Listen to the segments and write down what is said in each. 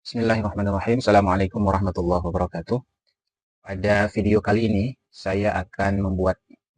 Bismillahirrahmanirrahim. Assalamualaikum warahmatullahi wabarakatuh. Pada video kali ini, saya akan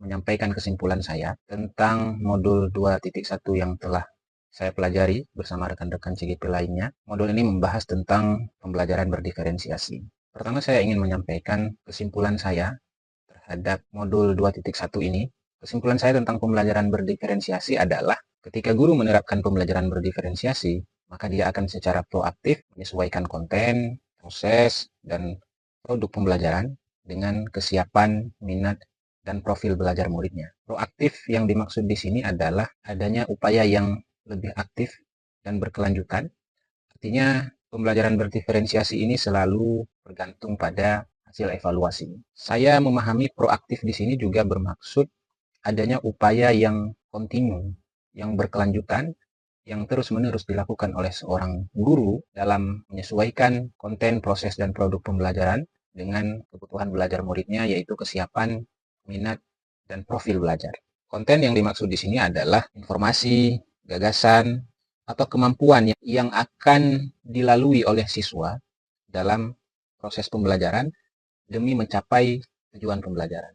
menyampaikan kesimpulan saya tentang modul 2.1 yang telah saya pelajari bersama rekan-rekan CGP lainnya. Modul ini membahas tentang pembelajaran berdiferensiasi. Pertama, saya ingin menyampaikan kesimpulan saya terhadap modul 2.1 ini. Kesimpulan saya tentang pembelajaran berdiferensiasi adalah ketika guru menerapkan pembelajaran berdiferensiasi, maka dia akan secara proaktif menyesuaikan konten, proses, dan produk pembelajaran dengan kesiapan, minat, dan profil belajar muridnya. Proaktif yang dimaksud di sini adalah adanya upaya yang lebih aktif dan berkelanjutan. Artinya, pembelajaran berdiferensiasi ini selalu bergantung pada hasil evaluasi. Saya memahami proaktif di sini juga bermaksud adanya upaya yang kontinu, yang berkelanjutan, yang terus-menerus dilakukan oleh seorang guru dalam menyesuaikan konten, proses, dan produk pembelajaran dengan kebutuhan belajar muridnya, yaitu kesiapan, minat, dan profil belajar. Konten yang dimaksud di sini adalah informasi, gagasan, atau kemampuan yang akan dilalui oleh siswa dalam proses pembelajaran demi mencapai tujuan pembelajaran.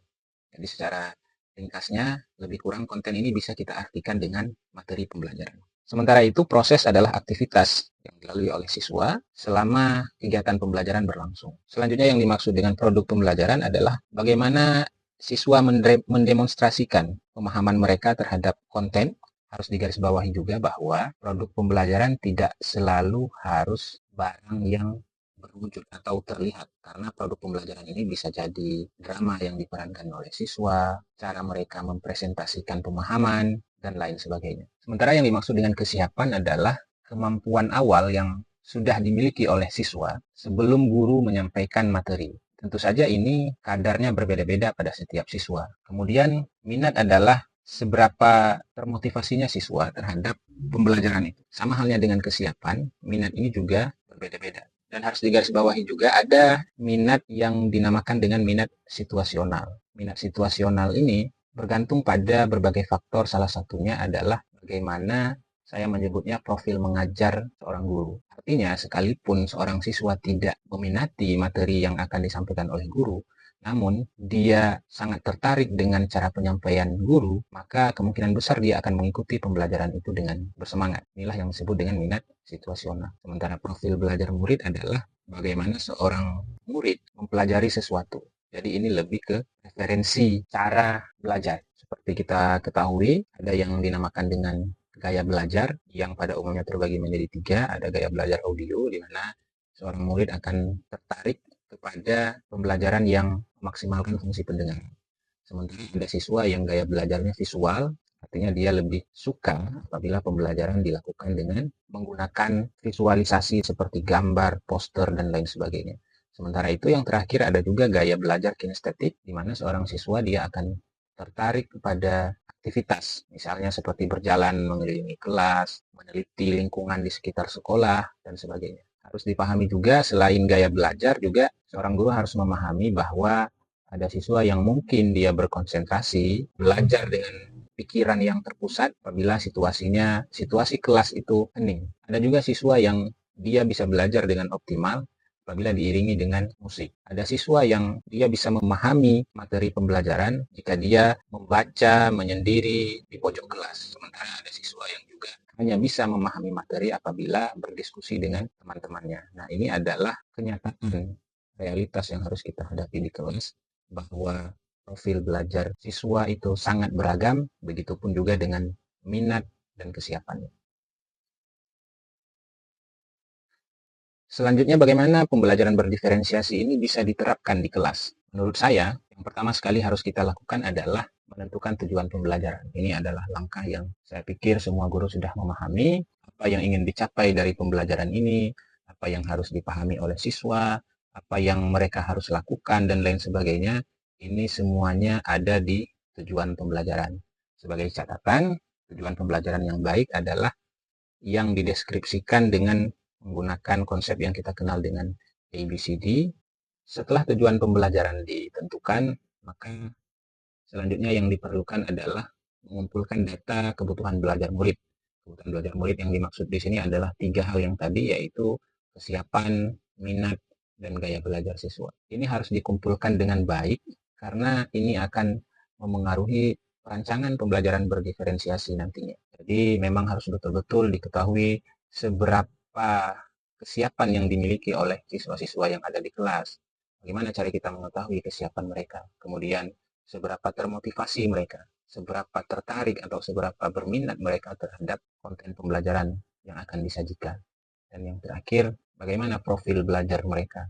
Jadi secara ringkasnya, lebih kurang konten ini bisa kita artikan dengan materi pembelajaran. Sementara itu, proses adalah aktivitas yang dilalui oleh siswa selama kegiatan pembelajaran berlangsung. Selanjutnya yang dimaksud dengan produk pembelajaran adalah bagaimana siswa mendemonstrasikan pemahaman mereka terhadap konten. Harus digarisbawahi juga bahwa produk pembelajaran tidak selalu harus barang yang berwujud atau terlihat, karena produk pembelajaran ini bisa jadi drama yang diperankan oleh siswa, cara mereka mempresentasikan pemahaman, dan lain sebagainya. Sementara yang dimaksud dengan kesiapan adalah kemampuan awal yang sudah dimiliki oleh siswa sebelum guru menyampaikan materi. Tentu saja ini kadarnya berbeda-beda pada setiap siswa. Kemudian minat adalah seberapa termotivasinya siswa terhadap pembelajaran itu. Sama halnya dengan kesiapan, minat ini juga berbeda-beda. Dan harus digarisbawahi juga ada minat yang dinamakan dengan minat situasional. Minat situasional ini bergantung pada berbagai faktor, salah satunya adalah bagaimana saya menyebutnya profil mengajar seorang guru. Artinya, sekalipun seorang siswa tidak meminati materi yang akan disampaikan oleh guru, namun dia sangat tertarik dengan cara penyampaian guru, maka kemungkinan besar dia akan mengikuti pembelajaran itu dengan bersemangat. Inilah yang disebut dengan minat situasional. Sementara profil belajar murid adalah bagaimana seorang murid mempelajari sesuatu. Jadi ini lebih ke referensi cara belajar. Seperti kita ketahui, ada yang dinamakan dengan gaya belajar yang pada umumnya terbagi menjadi 3. Ada gaya belajar audio, di mana seorang murid akan tertarik kepada pembelajaran yang memaksimalkan fungsi pendengaran. Sementara ada siswa yang gaya belajarnya visual, artinya dia lebih suka apabila pembelajaran dilakukan dengan menggunakan visualisasi seperti gambar, poster, dan lain sebagainya. Sementara itu yang terakhir ada juga gaya belajar kinestetik, di mana seorang siswa dia akan tertarik kepada aktivitas, misalnya seperti berjalan mengelilingi kelas, meneliti lingkungan di sekitar sekolah, dan sebagainya. Harus dipahami juga selain gaya belajar juga seorang guru harus memahami bahwa ada siswa yang mungkin dia berkonsentrasi, belajar dengan pikiran yang terpusat apabila situasi kelas itu hening. Ada juga siswa yang dia bisa belajar dengan optimal apabila diiringi dengan musik. Ada siswa yang dia bisa memahami materi pembelajaran jika dia membaca, menyendiri di pojok kelas. Sementara ada siswa yang juga hanya bisa memahami materi apabila berdiskusi dengan teman-temannya. Nah, ini adalah kenyataan realitas yang harus kita hadapi di kelas, bahwa profil belajar siswa itu sangat beragam, begitupun juga dengan minat dan kesiapannya. Selanjutnya, bagaimana pembelajaran berdiferensiasi ini bisa diterapkan di kelas? Menurut saya, yang pertama sekali harus kita lakukan adalah menentukan tujuan pembelajaran. Ini adalah langkah yang saya pikir semua guru sudah memahami, apa yang ingin dicapai dari pembelajaran ini, apa yang harus dipahami oleh siswa, apa yang mereka harus lakukan, dan lain sebagainya. Ini semuanya ada di tujuan pembelajaran. Sebagai catatan, tujuan pembelajaran yang baik adalah yang dideskripsikan dengan menggunakan konsep yang kita kenal dengan ABCD. Setelah tujuan pembelajaran ditentukan, maka selanjutnya yang diperlukan adalah mengumpulkan data kebutuhan belajar murid. Kebutuhan belajar murid yang dimaksud di sini adalah 3 hal yang tadi, yaitu kesiapan, minat, dan gaya belajar siswa. Ini harus dikumpulkan dengan baik karena ini akan memengaruhi perancangan pembelajaran berdiferensiasi nantinya. Jadi memang harus betul-betul diketahui seberapa kesiapan yang dimiliki oleh siswa-siswa yang ada di kelas. Bagaimana cara kita mengetahui kesiapan mereka? Kemudian seberapa termotivasi mereka, seberapa tertarik atau seberapa berminat mereka terhadap konten pembelajaran yang akan disajikan. Dan yang terakhir, bagaimana profil belajar mereka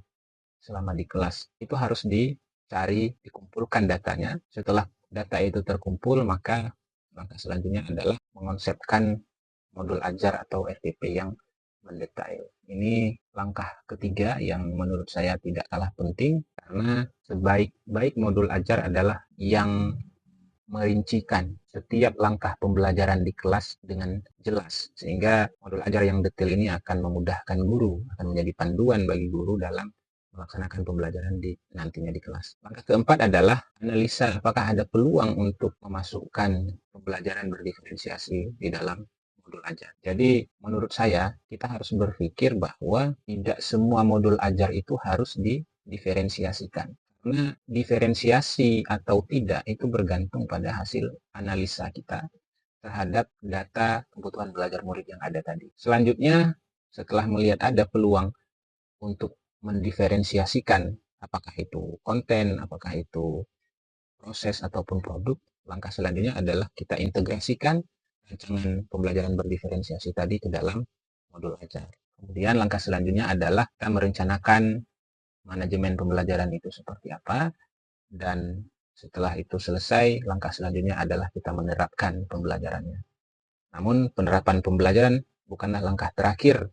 selama di kelas. Itu harus dicari, dikumpulkan datanya. Setelah data itu terkumpul, maka langkah selanjutnya adalah mengonsepkan modul ajar atau RPP yang mendetail. Ini langkah ketiga yang menurut saya tidak kalah penting karena sebaik-baik modul ajar adalah yang merincikan setiap langkah pembelajaran di kelas dengan jelas, sehingga modul ajar yang detail ini akan memudahkan guru, akan menjadi panduan bagi guru dalam melaksanakan pembelajaran nantinya di kelas. Langkah keempat adalah analisa apakah ada peluang untuk memasukkan pembelajaran berdiferensiasi di dalam modul ajar. Jadi menurut saya kita harus berpikir bahwa tidak semua modul ajar itu harus didiferensiasikan. Karena diferensiasi atau tidak itu bergantung pada hasil analisa kita terhadap data kebutuhan belajar murid yang ada tadi. Selanjutnya, setelah melihat ada peluang untuk mendiferensiasikan apakah itu konten, apakah itu proses ataupun produk, langkah selanjutnya adalah kita integrasikan rancangan pembelajaran berdiferensiasi tadi ke dalam modul ajar. Kemudian langkah selanjutnya adalah kita merencanakan manajemen pembelajaran itu seperti apa, dan setelah itu selesai, langkah selanjutnya adalah kita menerapkan pembelajarannya. Namun penerapan pembelajaran bukanlah langkah terakhir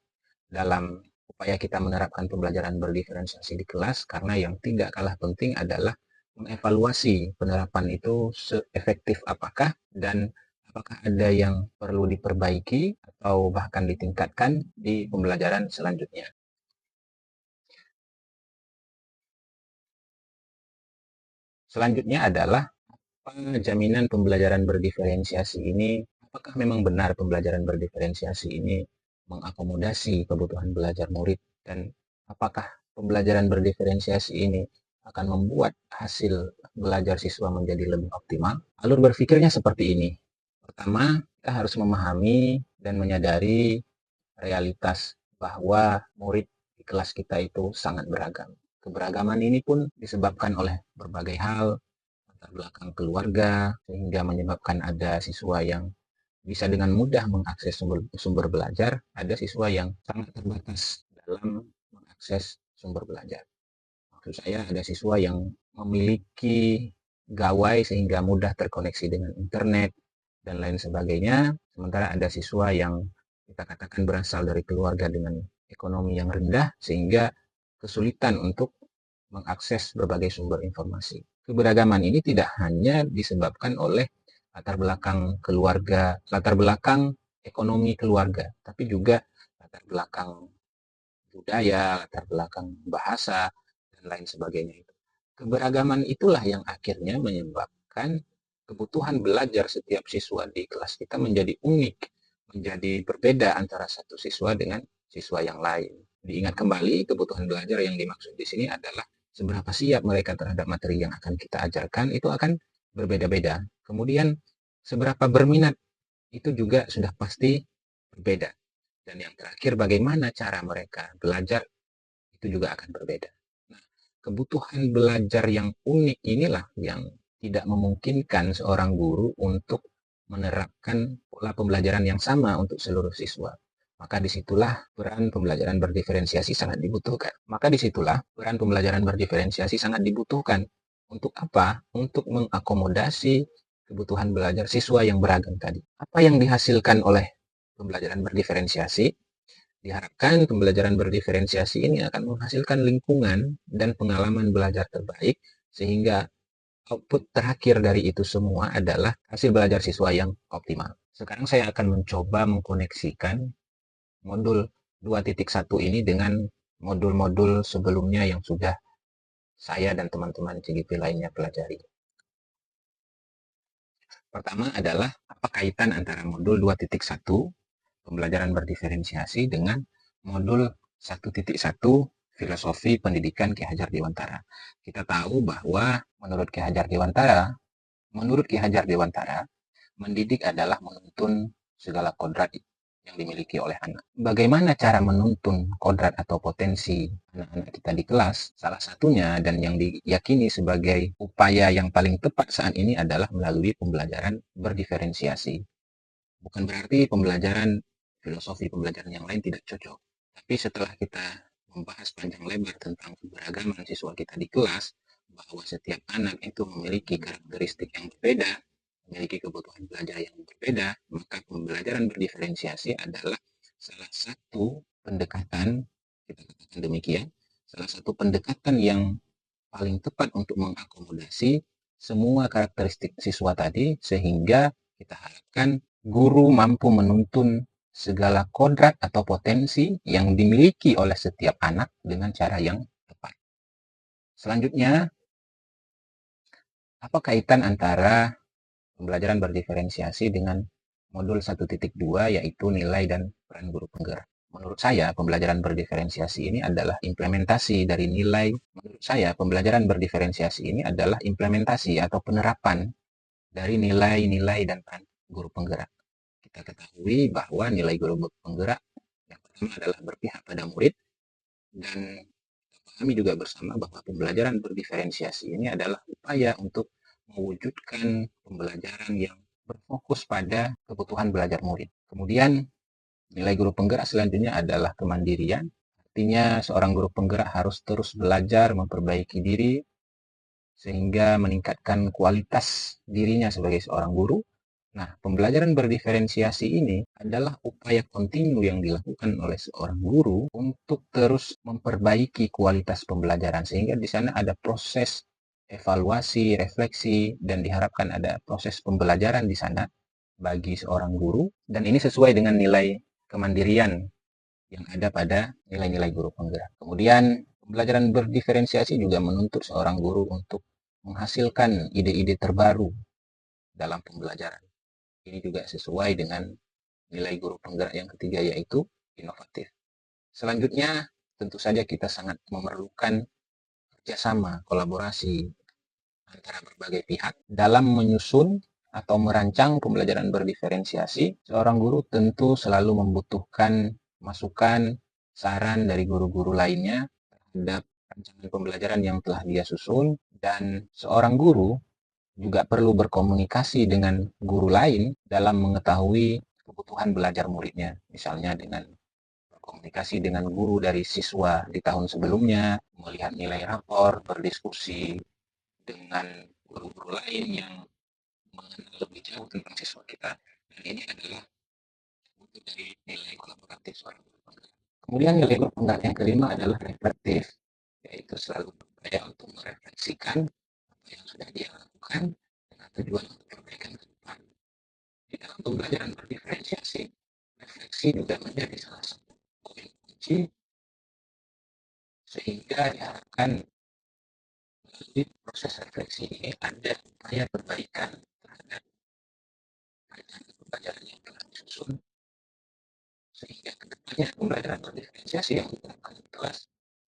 dalam upaya kita menerapkan pembelajaran berdiferensiasi di kelas, karena yang tidak kalah penting adalah mengevaluasi penerapan itu seefektif apakah dan apakah ada yang perlu diperbaiki atau bahkan ditingkatkan di pembelajaran selanjutnya. Selanjutnya adalah jaminan pembelajaran berdiferensiasi ini, apakah memang benar pembelajaran berdiferensiasi ini mengakomodasi kebutuhan belajar murid, dan apakah pembelajaran berdiferensiasi ini akan membuat hasil belajar siswa menjadi lebih optimal? Alur berpikirnya seperti ini. Pertama, kita harus memahami dan menyadari realitas bahwa murid di kelas kita itu sangat beragam. Keberagaman ini pun disebabkan oleh berbagai hal, latar belakang keluarga, sehingga menyebabkan ada siswa yang bisa dengan mudah mengakses sumber belajar, ada siswa yang sangat terbatas dalam mengakses sumber belajar. Maksud saya ada siswa yang memiliki gawai sehingga mudah terkoneksi dengan internet dan lain sebagainya, sementara ada siswa yang kita katakan berasal dari keluarga dengan ekonomi yang rendah sehingga kesulitan untuk mengakses berbagai sumber informasi. Keberagaman ini tidak hanya disebabkan oleh latar belakang keluarga, latar belakang ekonomi keluarga, tapi juga latar belakang budaya, latar belakang bahasa, dan lain sebagainya. Keberagaman itulah yang akhirnya menyebabkan kebutuhan belajar setiap siswa di kelas kita menjadi unik, menjadi berbeda antara satu siswa dengan siswa yang lain. Diingat kembali, kebutuhan belajar yang dimaksud di sini adalah seberapa siap mereka terhadap materi yang akan kita ajarkan, itu akan berbeda-beda. Kemudian, seberapa berminat itu juga sudah pasti berbeda. Dan yang terakhir, bagaimana cara mereka belajar itu juga akan berbeda. Nah, kebutuhan belajar yang unik inilah yang tidak memungkinkan seorang guru untuk menerapkan pola pembelajaran yang sama untuk seluruh siswa. Maka disitulah peran pembelajaran berdiferensiasi sangat dibutuhkan. Maka disitulah peran pembelajaran berdiferensiasi sangat dibutuhkan. Untuk apa? Untuk mengakomodasi kebutuhan belajar siswa yang beragam tadi. Apa yang dihasilkan oleh pembelajaran berdiferensiasi? Diharapkan pembelajaran berdiferensiasi ini akan menghasilkan lingkungan dan pengalaman belajar terbaik, sehingga output terakhir dari itu semua adalah hasil belajar siswa yang optimal. Sekarang saya akan mencoba mengkoneksikan modul 2.1 ini dengan modul-modul sebelumnya yang sudah saya dan teman-teman CGP lainnya pelajari. Pertama adalah apa kaitan antara modul 2.1 pembelajaran berdiferensiasi dengan modul 1.1 Filosofi Pendidikan Ki Hajar Dewantara. Kita tahu bahwa menurut Ki Hajar Dewantara, mendidik adalah menuntun segala kodrat yang dimiliki oleh anak. Bagaimana cara menuntun kodrat atau potensi anak-anak kita di kelas? Salah satunya dan yang diyakini sebagai upaya yang paling tepat saat ini adalah melalui pembelajaran berdiferensiasi. Bukan berarti filosofi pembelajaran yang lain tidak cocok. Tapi setelah kita membahas panjang lebar tentang keberagaman siswa kita di kelas, bahwa setiap anak itu memiliki karakteristik yang berbeda, memiliki kebutuhan belajar yang berbeda, maka pembelajaran berdiferensiasi adalah salah satu pendekatan, kita katakan demikian, salah satu pendekatan yang paling tepat untuk mengakomodasi semua karakteristik siswa tadi, sehingga kita harapkan guru mampu menuntun segala kodrat atau potensi yang dimiliki oleh setiap anak dengan cara yang tepat. Selanjutnya, apa kaitan antara pembelajaran berdiferensiasi dengan modul 1.2 yaitu nilai dan peran guru penggerak? Menurut saya, pembelajaran berdiferensiasi ini adalah implementasi dari nilai. Menurut saya, pembelajaran berdiferensiasi ini adalah implementasi atau penerapan dari nilai-nilai dan peran guru penggerak. Kita ketahui bahwa nilai guru penggerak yang pertama adalah berpihak pada murid, dan kami juga bersama bahwa pembelajaran berdiferensiasi ini adalah upaya untuk mewujudkan pembelajaran yang berfokus pada kebutuhan belajar murid. Kemudian, nilai guru penggerak selanjutnya adalah kemandirian. Artinya seorang guru penggerak harus terus belajar, memperbaiki diri, sehingga meningkatkan kualitas dirinya sebagai seorang guru. Nah, pembelajaran berdiferensiasi ini adalah upaya kontinu yang dilakukan oleh seorang guru untuk terus memperbaiki kualitas pembelajaran, sehingga di sana ada proses evaluasi, refleksi, dan diharapkan ada proses pembelajaran di sana bagi seorang guru, dan ini sesuai dengan nilai kemandirian yang ada pada nilai-nilai guru penggerak. Kemudian, pembelajaran berdiferensiasi juga menuntut seorang guru untuk menghasilkan ide-ide terbaru dalam pembelajaran. Ini juga sesuai dengan nilai guru penggerak yang ketiga, yaitu inovatif. Selanjutnya, tentu saja kita sangat memerlukan kerjasama, kolaborasi antara berbagai pihak dalam menyusun atau merancang pembelajaran berdiferensiasi. Seorang guru tentu selalu membutuhkan masukan, saran dari guru-guru lainnya terhadap rancangan pembelajaran yang telah dia susun, dan seorang guru juga perlu berkomunikasi dengan guru lain dalam mengetahui kebutuhan belajar muridnya, misalnya dengan berkomunikasi dengan guru dari siswa di tahun sebelumnya, melihat nilai rapor, berdiskusi dengan guru-guru lain yang mengenal lebih jauh tentang siswa kita. Dan ini adalah bentuk dari nilai kolaboratif seorang guru penggerak. Kemudian nilai guru penggerak yang kelima adalah reflektif, yaitu selalu berupaya untuk merefleksikan apa yang sudah dia lakukan dengan tujuan untuk perbaikan ke depan. Di dalam pembelajaran berdiferensiasi, refleksi juga menjadi salah satu poin kunci, sehingga diharapkan melalui proses refleksi ini ada upaya perbaikan terhadap rancangan pembelajaran yang telah disusun, sehingga kedepannya pembelajaran berdiferensiasi yang diterapkan di kelas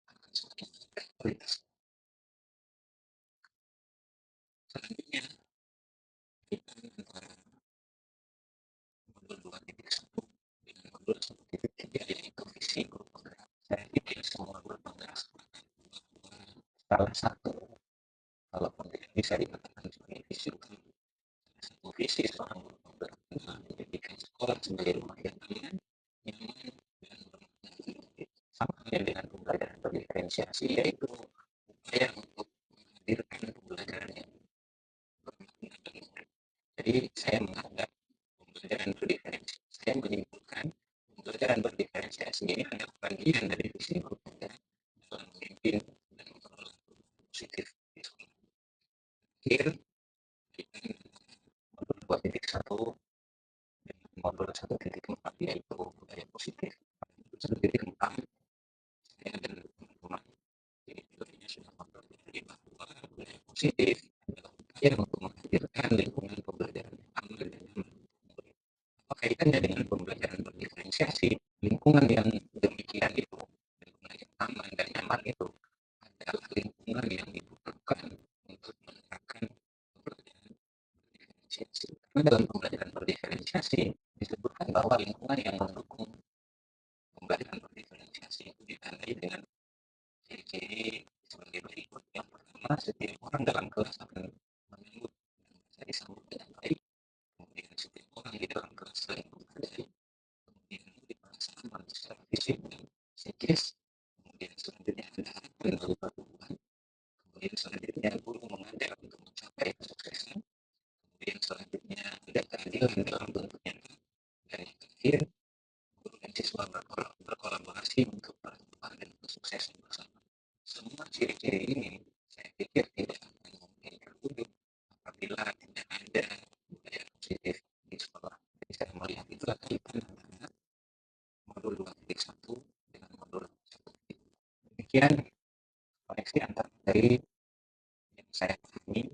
akan semakin meningkat kualitas. Selanjutnya, kita antara modul 2.1 dengan modul 1.3 yaitu visi guru penggerak. Saya pikir semua guru penggerak sepakat bahwa salah satu, kalaupun tidak bisa dikatakan sebagai visi utama, salah satu visi seorang guru penggerak adalah menjadikan sekolah sebagai rumah yang aman, nyaman, dan bermakna bagi murid. Sama halnya dengan pembelajaran berdiferensiasi, yaitu upaya untuk menghadirkan pembelajaran yang bermakna bagi murid. Jadi saya menganggap saya menyimpulkan pembelajaran berdiferensiasi ini adalah bagian dari visi guru penggerak dalam memimpin dan mengelola positif di sekolah. Akhir, modul 2.1 dengan modul 1.4 yaitu budaya positif. Modul 1.4 saya dan teman-teman di videonya sudah mempelajari bahwa budaya positif adalah upaya untuk menghadirkan lingkungan pembelajaran yang aman dan nyaman. Apa kaitannya dengan pembelajaran berdiferensiasi? Lingkungan yang demikian itu, berdiferensiasi. Karena dalam pembelajaran berdiferensiasi disebutkan bahwa lingkungan yang mendukung pembelajaran berdiferensiasi itu ditandai dengan ciri-ciri sebagai berikut. Yang pertama, setiap orang dalam kelas akan menyambut dan bisa disambut dengan baik. Kemudian setiap orang di dalam kelas saling menghargai. Kemudian memberi perasaan secara fisik dan psikis. Kemudian selanjutnya ada harapan dari pertumbuhan. Kemudian selanjutnya guru mengajar untuk mencapai kesuksesan. Kemudian selanjutnya ada keadilan dalam bentuk nyata. Dan yang terakhir, guru dan siswa berkolaborasi untuk pertumbuhan dan kesuksesan bersama. Semua ciri-ciri ini saya pikir tidak akan mungkin terwujud apabila tidak ada budaya positif di sekolah. Jadi saya melihat itulah kaitan antara modul 2.1 dengan modul 1.2. Demikian koneksi antara dari yang saya pahami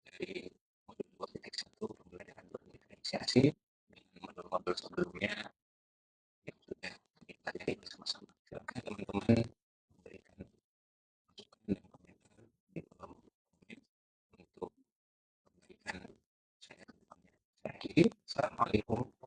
dari modul 2.1 pembelajaran berdiferensiasi dengan modul-modul sebelumnya yang sudah kami pelajari bersama-sama. Silakan teman-teman memberikan masukan dan komentar di kolom komen untuk perbaikan saya ke depannya. Saya akhiri. Assalamualaikum